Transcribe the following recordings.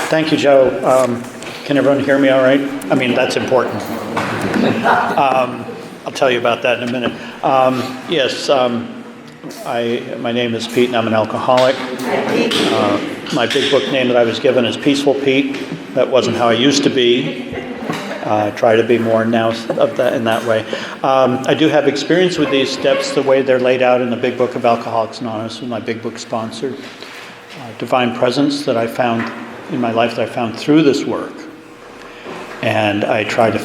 Thank you, Joe. Can everyone hear me all right? I mean, that's important. I'll tell you about that in a minute. Yes, my name is Pete and I'm an alcoholic. My big book name that I was given is Peaceful Pete. That wasn't how I used to be. Try to be more now of that in that way. I do have experience with these steps the way they're laid out in the big book of Alcoholics Anonymous, my big book sponsor. Divine presence that I found in my life that I found through this work. And I try to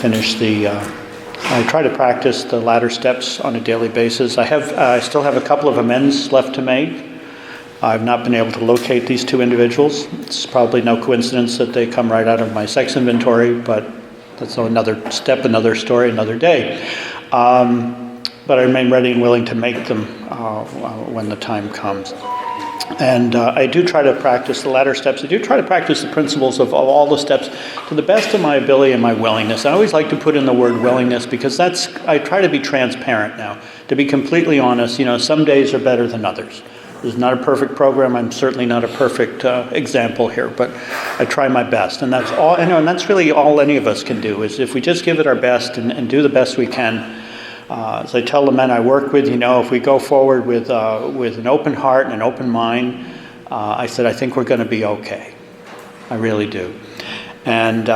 practice the latter steps on a daily basis. I still have a couple of amends left to make. I've not been able to locate these two individuals. It's probably no coincidence that they come right out of my sex inventory, but that's another step, another story, another day. But I remain ready and willing to make them when the time comes. And I do try to practice the latter steps. I do try to practice the principles of all the steps to the best of my ability and my willingness. I always like to put in the word willingness because I try to be transparent now. To be completely honest, some days are better than others. This is not a perfect program. I'm certainly not a perfect example here, but I try my best. And that's all. And that's really all any of us can do, is if we just give it our best and do the best we can. As I tell the men I work with, if we go forward with an open heart and an open mind, I said, I think we're going to be okay. I really do. And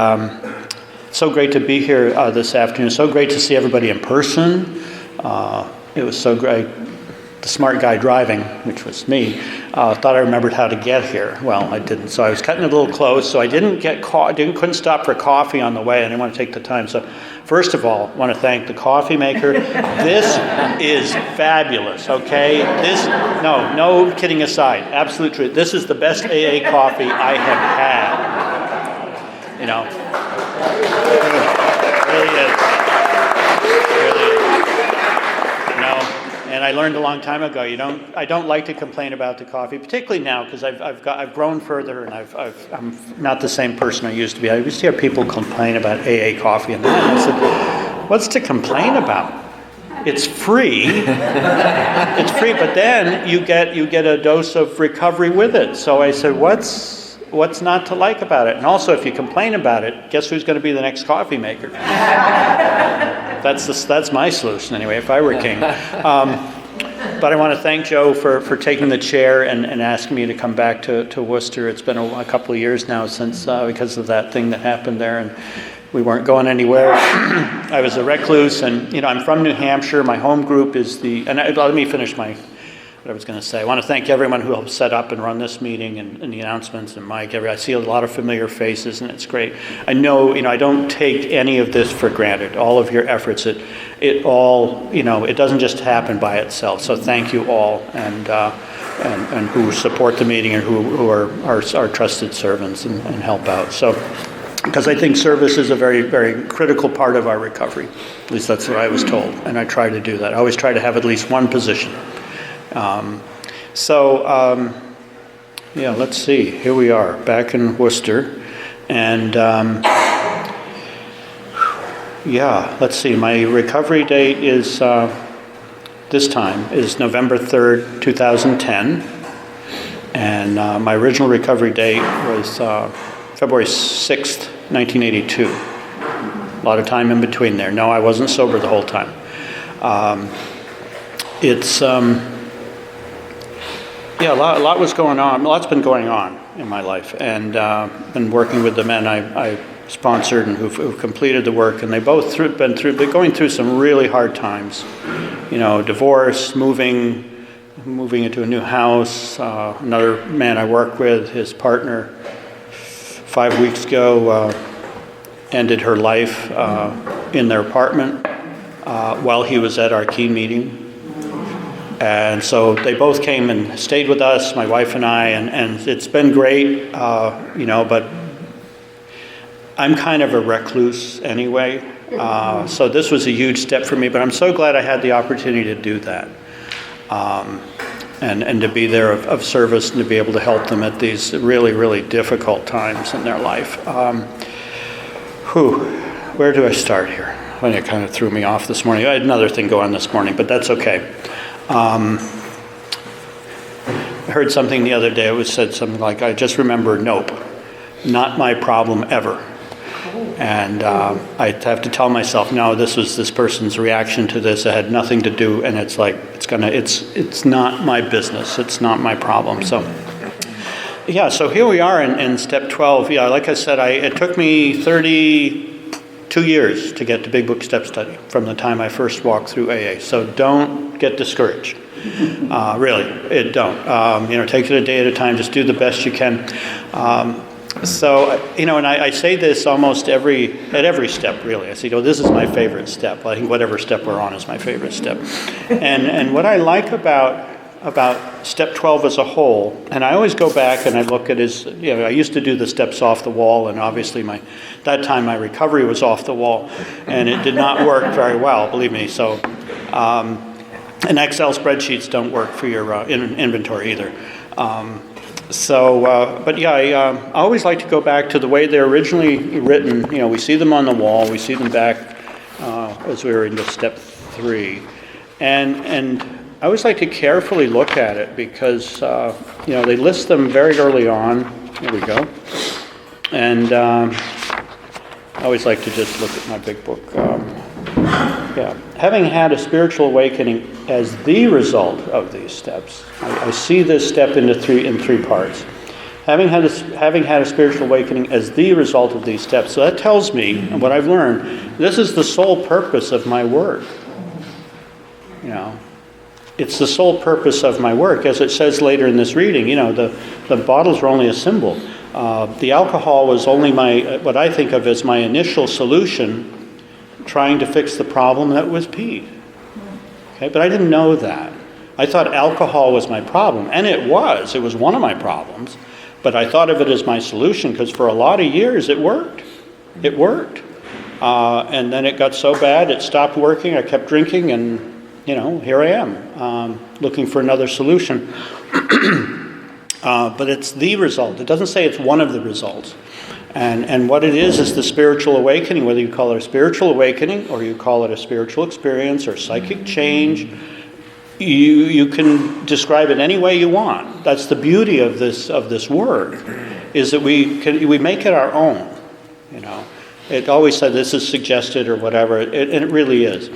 so great to be here this afternoon. So great to see everybody in person. It was so great. The smart guy driving, which was me, thought I remembered how to get here. Well, I didn't. So I was cutting it a little close. So I couldn't stop for coffee on the way. I didn't want to take the time. So first of all, I want to thank the coffee maker. This is fabulous, okay? No kidding aside, absolute truth. This is the best AA coffee I have had. It really is. And I learned a long time ago, I don't like to complain about the coffee, particularly now, because I've grown further and I'm not the same person I used to be. I used to hear people complain about AA coffee, and I said, what's to complain about? It's free. It's free, but then you get a dose of recovery with it. So I said, what's not to like about it? And also, if you complain about it, guess who's going to be the next coffee maker? That's my solution anyway, if I were king. But I want to thank Joe for taking the chair and asking me to come back to Worcester. It's been a couple of years now since because of that thing that happened there, and we weren't going anywhere. I was a recluse, and I'm from New Hampshire. My home group is let me finish what I was going to say. I want to thank everyone who helped set up and run this meeting and the announcements, and Mike. I see a lot of familiar faces, and it's great. I know, I don't take any of this for granted. All of your efforts, it all, it doesn't just happen by itself. So thank you all, and who support the meeting and who are our trusted servants and help out. So, because I think service is a very, very critical part of our recovery. At least that's what I was told, and I try to do that. I always try to have at least one position. Let's see. Here we are, back in Worcester. And, let's see. My recovery date is, this time, is November 3rd, 2010. And my original recovery date was February 6th, 1982. A lot of time in between there. No, I wasn't sober the whole time. A lot was going on. A lot's been going on in my life, and been working with the men I sponsored and who've completed the work, and they both been going through some really hard times. Divorce, moving into a new house. Another man I work with, his partner, 5 weeks ago, ended her life in their apartment while he was at our key meeting. And so they both came and stayed with us, my wife and I, and it's been great, but I'm kind of a recluse anyway. So this was a huge step for me, but I'm so glad I had the opportunity to do that. And to be there of service and to be able to help them at these really, really difficult times in their life. Where do I start here? Well, it kind of threw me off this morning. I had another thing go on this morning, but that's okay. I heard something the other day. It was said something like, I just remember nope. not my problem ever. And I have to tell myself, no, this was this person's reaction to this. It had nothing to do, and it's like, it's not my business. It's not my problem. So, yeah, so here we are in step 12. Yeah, like I said, it took me 32 years to get to Big Book Step Study from the time I first walked through AA. So don't get discouraged. Really, don't. Take it a day at a time. Just do the best you can. And I say this almost at every step, really. I say, this is my favorite step. I think whatever step we're on is my favorite step. And what I like about step 12 as a whole, and I always go back and I look at I used to do the steps off the wall, and obviously that time my recovery was off the wall, and it did not work very well, believe me. So, and Excel spreadsheets don't work for your inventory either. I always like to go back to the way they're originally written. We see them on the wall. We see them back as we were into step 3. And I always like to carefully look at it because, they list them very early on. Here we go. And I always like to just look at my big book. Having had a spiritual awakening as the result of these steps. I see this step in three parts. Having had a spiritual awakening as the result of these steps. So that tells me, and what I've learned, this is the sole purpose of my work. It's the sole purpose of my work. As it says later in this reading, the bottles are only a symbol. The alcohol was only what I think of as my initial solution, trying to fix the problem that was Pete. Okay, but I didn't know that. I thought alcohol was my problem, and it was. It was one of my problems, but I thought of it as my solution because for a lot of years it worked. It worked. And then it got so bad it stopped working. I kept drinking, and here I am, looking for another solution. But it's the result. It doesn't say it's one of the results. And what it is the spiritual awakening, whether you call it a spiritual awakening or you call it a spiritual experience or psychic change. You can describe it any way you want. That's the beauty of this work, is that we make it our own. It always said this is suggested or whatever, and it really is.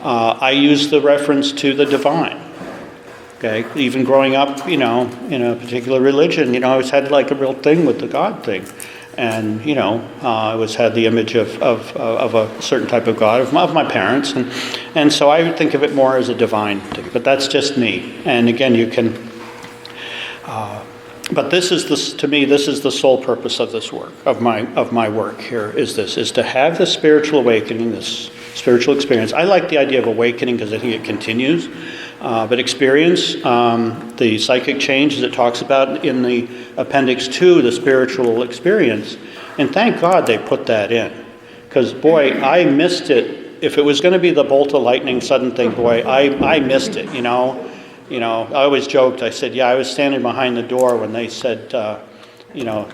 I use the reference to the divine. Okay, even growing up, in a particular religion, I always had like a real thing with the God thing. And, I always had the image of a certain type of God, of my parents. And so I would think of it more as a divine thing. But that's just me. And again, you can... but this is to me, this is the sole purpose of this work, of my work here, is to have this spiritual awakening, this spiritual experience. I like the idea of awakening because I think it continues. But experience, the psychic change that it talks about in the Appendix 2, the spiritual experience. And thank God they put that in. Because, boy, I missed it. If it was going to be the bolt of lightning sudden thing, boy, I missed it, I always joked. I said, I was standing behind the door when they said,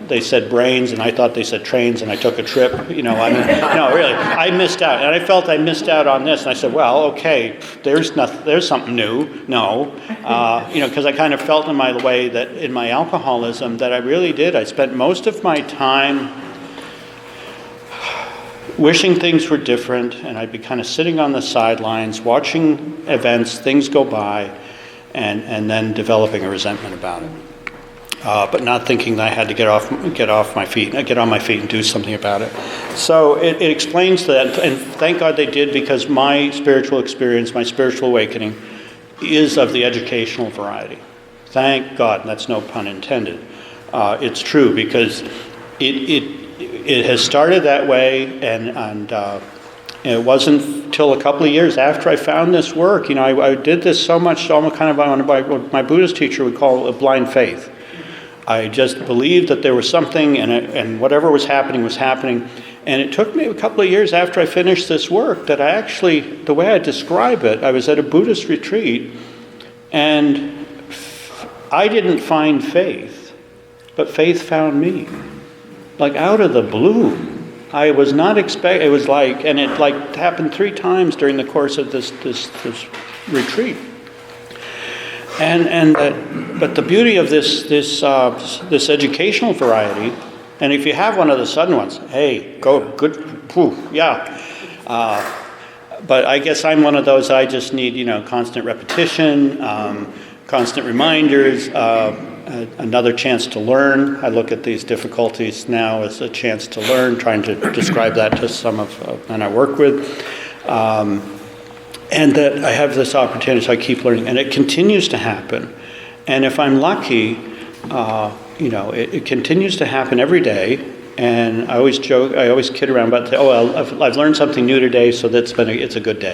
they said brains, and I thought they said trains, and I took a trip. No, really, I missed out, and I felt I missed out on this. And I said, well, okay, there's something new. No, because I kind of felt in my way that in my alcoholism that I really did. I spent most of my time wishing things were different, and I'd be kind of sitting on the sidelines, watching events, things go by, and then developing a resentment about it. But not thinking that I had to get on my feet and do something about it. So it explains that, and thank God they did, because my spiritual experience, my spiritual awakening, is of the educational variety. Thank God, and that's no pun intended. It's true, because it has started that way, and it wasn't till a couple of years after I found this work. I did this so much, almost kind of on what my Buddhist teacher would call a blind faith. I just believed that there was something, and whatever was happening was happening. And it took me a couple of years after I finished this work that I actually, the way I describe it, I was at a Buddhist retreat, and I didn't find faith, but faith found me. Like out of the blue. I was not expecting, it was like, and it like happened 3 times during the course of this retreat. But the beauty of this educational variety, And if you have one of the sudden ones, hey, go, good, whew, yeah. But I guess I'm one of those, I just need, constant repetition, constant reminders, another chance to learn. I look at these difficulties now as a chance to learn, trying to describe that to some of men I work with. And that I have this opportunity, so I keep learning. And it continues to happen. And if I'm lucky, it continues to happen every day. And I always joke, I always kid around about, I've learned something new today, so it's a good day.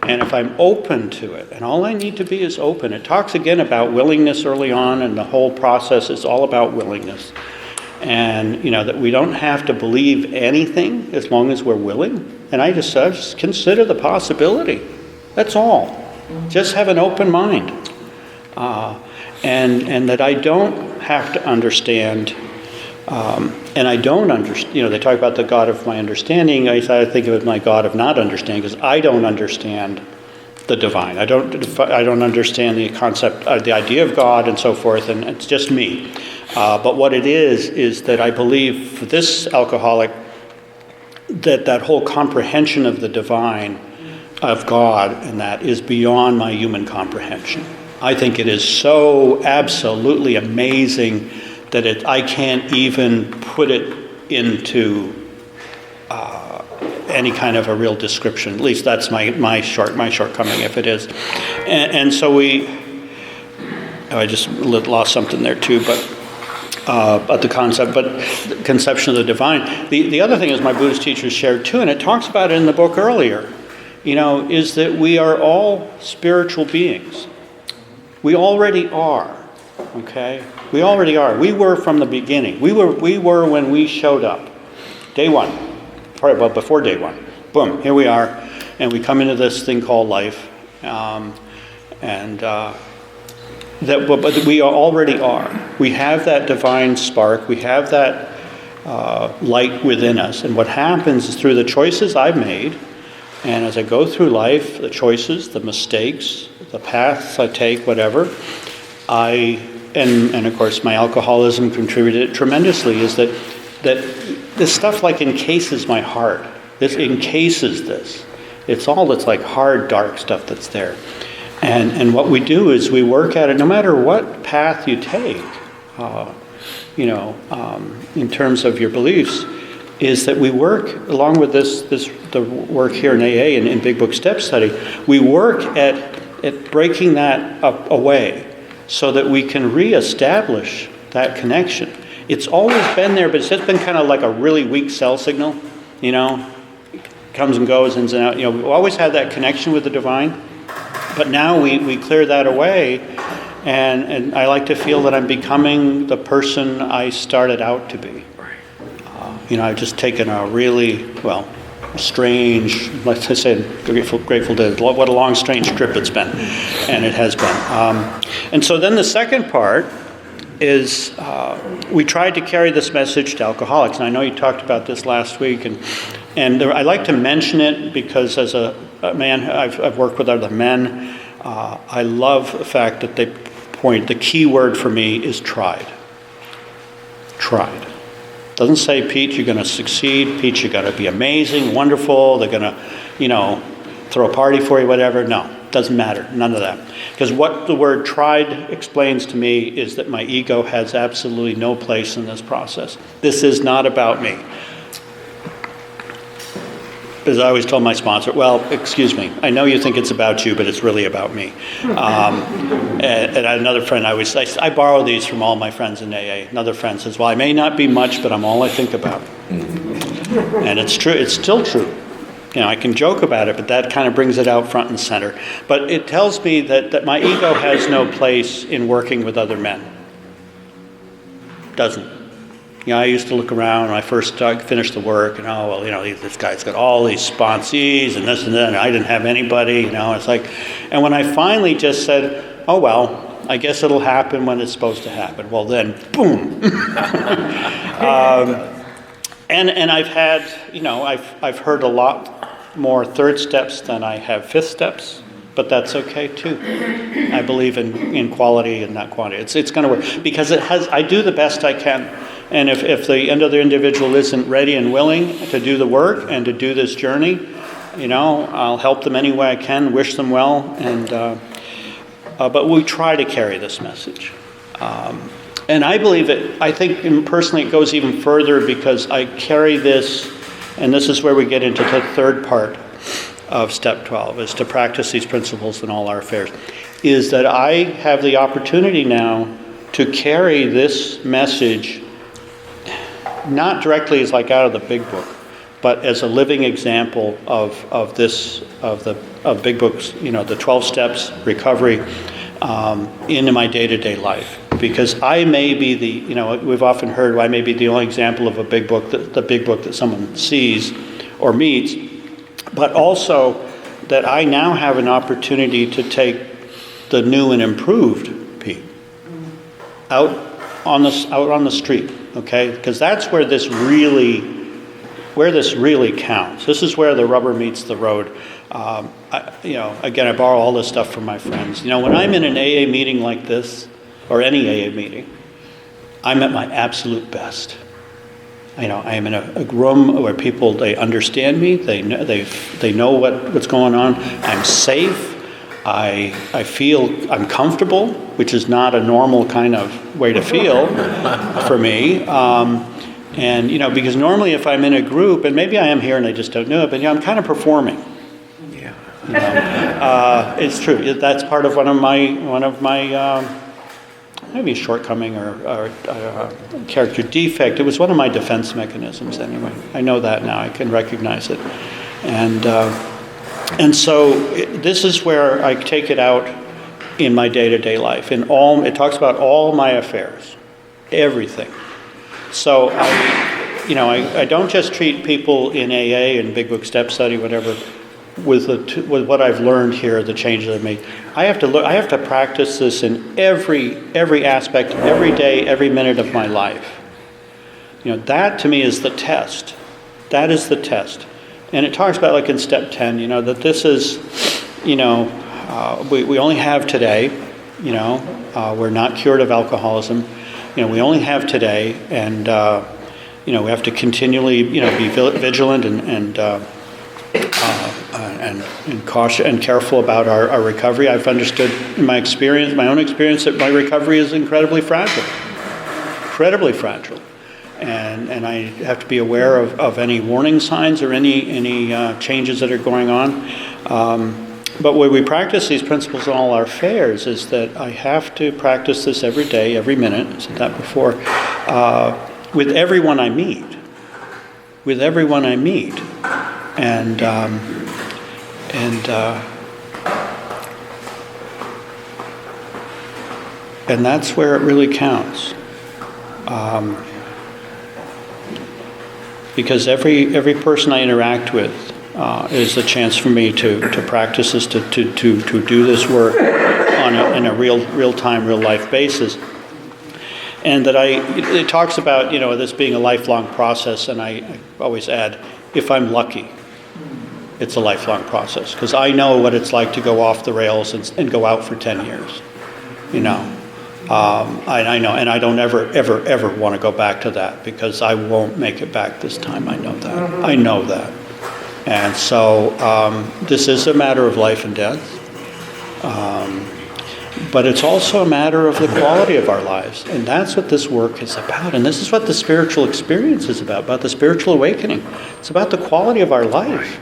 And if I'm open to it, and all I need to be is open. It talks again about willingness early on, and the whole process is all about willingness. And, that we don't have to believe anything as long as we're willing. And I just consider the possibility. That's all. Just have an open mind. And that I don't have to understand. And I don't understand, they talk about the God of my understanding. I think of it as my God of not understanding, because I don't understand the divine. I don't understand the concept, the idea of God and so forth, and it's just me. But what it is that I believe for this alcoholic, that whole comprehension of the divine, of God, and that is beyond my human comprehension. I think it is so absolutely amazing that I can't even put it into any kind of a real description. At least that's my shortcoming, if it is. And so I just lost something there too, but the conception of the divine. The other thing is my Buddhist teachers shared too, and it talks about it in the book earlier, is that we are all spiritual beings. We already are. Okay? We already are. We were from the beginning. We were when we showed up. Day one. Well, before day one. Boom, here we are. And we come into this thing called life. But we already are. We have that divine spark. We have that light within us. And what happens is through the choices I've made, and as I go through life, the choices, the mistakes, the paths I take, whatever, and of course my alcoholism contributed tremendously, is that this stuff like encases my heart. This encases this. It's all this like hard, dark stuff that's there. And what we do is we work at it no matter what path you take, in terms of your beliefs, is that we work along with the work here in AA and in Big Book Step Study, we work at breaking that away, so that we can reestablish that connection. It's always been there, but it's just been kind of like a really weak cell signal, comes and goes, ins and out. We always had that connection with the divine, but now we clear that away, and I like to feel that I'm becoming the person I started out to be. I've just taken a really, strange, let's say, grateful Dead. What a long, strange trip it's been, and it has been. And so then the second part is we tried to carry this message to alcoholics. And I know you talked about this last week, and I like to mention it because as a man, I've worked with other men. I love the fact that the key word for me is tried. Tried. Doesn't say, Pete, you're going to succeed. Pete, you're going to be amazing, wonderful. They're going to, throw a party for you, whatever. No, doesn't matter. None of that. Because what the word tried explains to me is that my ego has absolutely no place in this process. This is not about me. As I always told my sponsor, excuse me, I know you think it's about you, but it's really about me. And another friend, I borrow these from all my friends in AA. Another friend says, I may not be much, but I'm all I think about. And it's true. It's still true. I can joke about it, but that kind of brings it out front and center. But it tells me that my ego has no place in working with other men. Doesn't. I used to look around when I first finished the work, and this guy's got all these sponsees and this and that, and I didn't have anybody, it's like, and when I finally just said, I guess it'll happen when it's supposed to happen. Well, then, boom. And I've had, I've heard a lot more third steps than I have fifth steps, but that's okay too. I believe in quality and not quantity. It's going to work because I do the best I can And if the other individual isn't ready and willing to do the work and to do this journey, I'll help them any way I can, wish them well, but we try to carry this message. And I believe I think personally it goes even further, because I carry this, and this is where we get into the third part of Step 12, is to practice these principles in all our affairs, is that I have the opportunity now to carry this message, not directly as like out of the big book, but as a living example of Big Book's, the 12 steps, recovery, into my day-to-day life. Because I may be we've often heard, I may be the only example of a big book, the big book that someone sees or meets, but also that I now have an opportunity to take the new and improved Pete out on the street, okay? Because that's where this really counts. This is where the rubber meets the road. Again, I borrow all this stuff from my friends. When I'm in an AA meeting like this, or any AA meeting, I'm at my absolute best. I am in a room where people, they understand me, they know what's going on. I'm safe. I feel I'm comfortable, which is not a normal kind of way to feel for me. Because normally if I'm in a group, and maybe I am here and I just don't know it, but I'm kind of performing. It's true. That's part of one of my maybe a shortcoming or character defect. It was one of my defense mechanisms anyway. I know that now. I can recognize it. And so this is where I take it out in my day-to-day life. It talks about all my affairs, everything. So I don't just treat people in AA and Big Book Step Study, whatever, with what I've learned here, the changes I've made. I have to practice this in every aspect, every day, every minute of my life. That to me is the test. That is the test. And it talks about, like in Step 10, that this is, we only have today. We're not cured of alcoholism. We only have today, and we have to continually, be vigilant and cautious and careful about our recovery. I've understood in my own experience, that my recovery is incredibly fragile, and I have to be aware of any warning signs or any changes that are going on. But when we practice these principles in all our affairs, is that I have to practice this every day, every minute. I said that before, with everyone I meet. And that's where it really counts, because every person I interact with is a chance for me to practice this, to do this work in a real time, real life basis. And that it talks about this being a lifelong process, and I always add, if I'm lucky, it's a lifelong process, because I know what it's like to go off the rails and go out for 10 years. I know, and I don't ever want to go back to that, because I won't make it back this time. I know that. And so this is a matter of life and death, but it's also a matter of the quality of our lives, and that's what this work is about. And this is what the spiritual experience is about the spiritual awakening. It's about the quality of our life.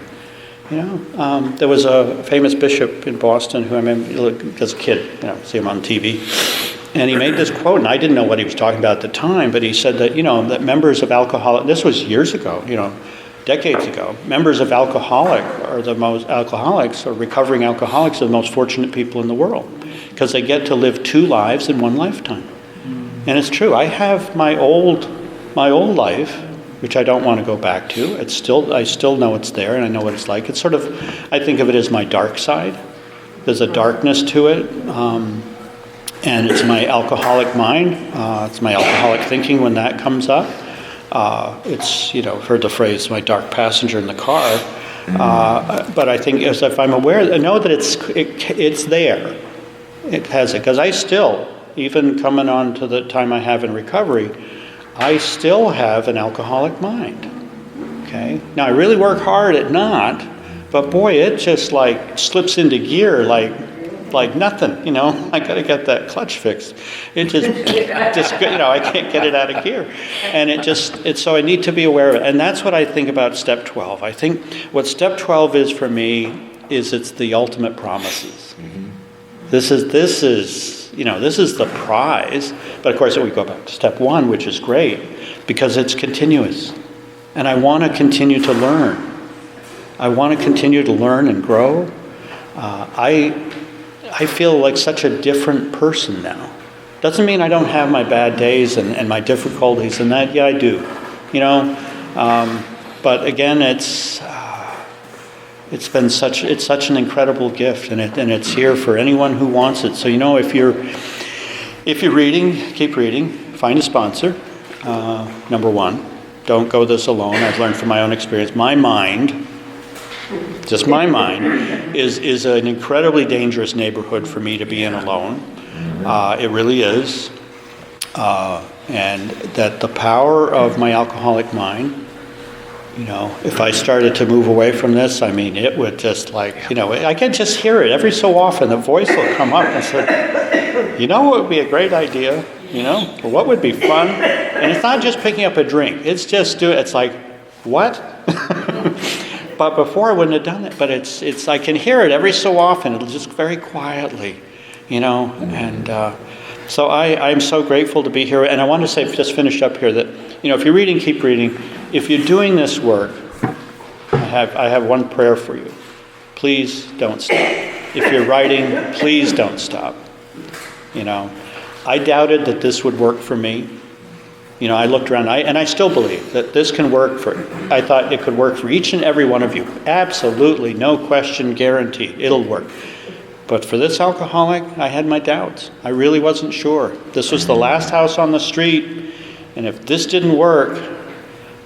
There was a famous bishop in Boston who I remember as a kid, see him on TV, and he made this quote, and I didn't know what he was talking about at the time, but he said that, that members of this was years ago, decades ago, members of alcoholics or recovering alcoholics are the most fortunate people in the world, because they get to live 2 lives in 1 lifetime. And it's true. I have my old life, which I don't want to go back to. I still know it's there, and I know what it's like. It's sort of, I think of it as my dark side. There's a darkness to it, and it's my alcoholic mind. It's my alcoholic thinking when that comes up. It's, heard the phrase, my dark passenger in the car. But I think as if I'm aware, I know that it's there. It has it. Because I still, even coming on to the time I have in recovery, I still have an alcoholic mind. Okay? Now, I really work hard at not, but boy, it just like slips into gear like nothing, you know. I got to get that clutch fixed. It just, you know, I can't get it out of gear. And so I need to be aware of it. And that's what I think about step 12. I think what step 12 is for me is it's the ultimate promises. Mm-hmm. This is, you know, this is the prize. But of course, we go back to step 1, which is great because it's continuous. And I want to continue to learn. I want to continue to learn and grow. I feel like such a different person now. Doesn't mean I don't have my bad days and my difficulties and that. Yeah, I do. You know, but again, it's such an incredible gift, and it's here for anyone who wants it. So you know, if you're reading, keep reading. Find a sponsor. Number 1, don't go this alone. I've learned from my own experience. My mind. Just my mind is an incredibly dangerous neighborhood for me to be in alone. It really is. And that the power of my alcoholic mind, you know, if I started to move away from this, I mean, it would just like, you know, I can just hear it every so often. The voice will come up and say, you know what would be a great idea? You know, or what would be fun? And it's not just picking up a drink. It's just it's like, what? But before I wouldn't have done it. But it's I can hear it every so often. It'll just very quietly, you know. And so I'm so grateful to be here. And I want to say, just finish up here, that, you know, if you're reading, keep reading. If you're doing this work, I have one prayer for you. Please don't stop. If you're writing, please don't stop. You know, I doubted that this would work for me. You know, I looked around, and I still believe that this can work I thought it could work for each and every one of you. Absolutely, no question, guaranteed. It'll work. But for this alcoholic, I had my doubts. I really wasn't sure. This was the last house on the street, and if this didn't work,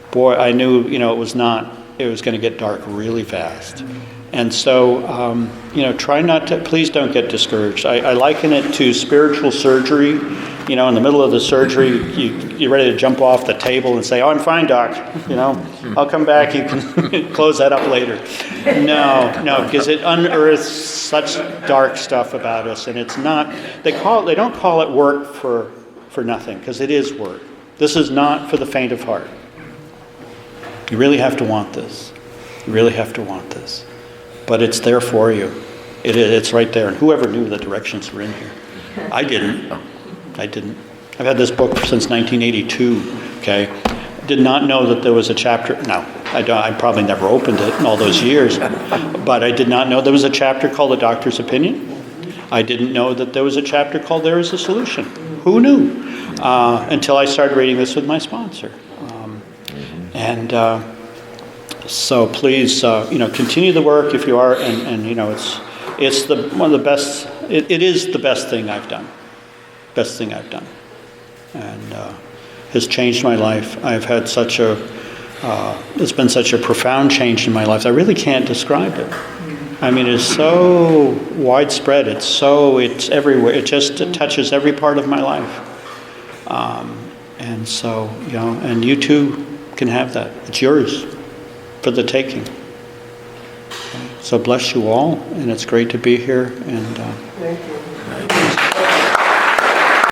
boy, I knew, you know, it was going to get dark really fast. And so, you know, please don't get discouraged. I liken it to spiritual surgery. You know, in the middle of the surgery, you're ready to jump off the table and say, oh, I'm fine, doc. You know, I'll come back. You can close that up later. No, because it unearths such dark stuff about us. And it's not, they don't call it work for nothing, because it is work. This is not for the faint of heart. You really have to want this. You really have to want this. But it's there for you. It's right there. And whoever knew the directions were in here? I didn't. I've had this book since 1982, okay? Did not know that there was a chapter. No, I probably never opened it in all those years. But I did not know there was a chapter called The Doctor's Opinion. I didn't know that there was a chapter called There is a Solution. Who knew? Until I started reading this with my sponsor. So please, you know, continue the work if you are, and you know, it's one of the best. It is the best thing I've done. Best thing I've done, and has changed my life. I've had it's been such a profound change in my life. I really can't describe it. I mean, it's so widespread. It's everywhere. It touches every part of my life. And so, you know, and you too can have that. It's yours for the taking. So bless you all, and it's great to be here. And thank you.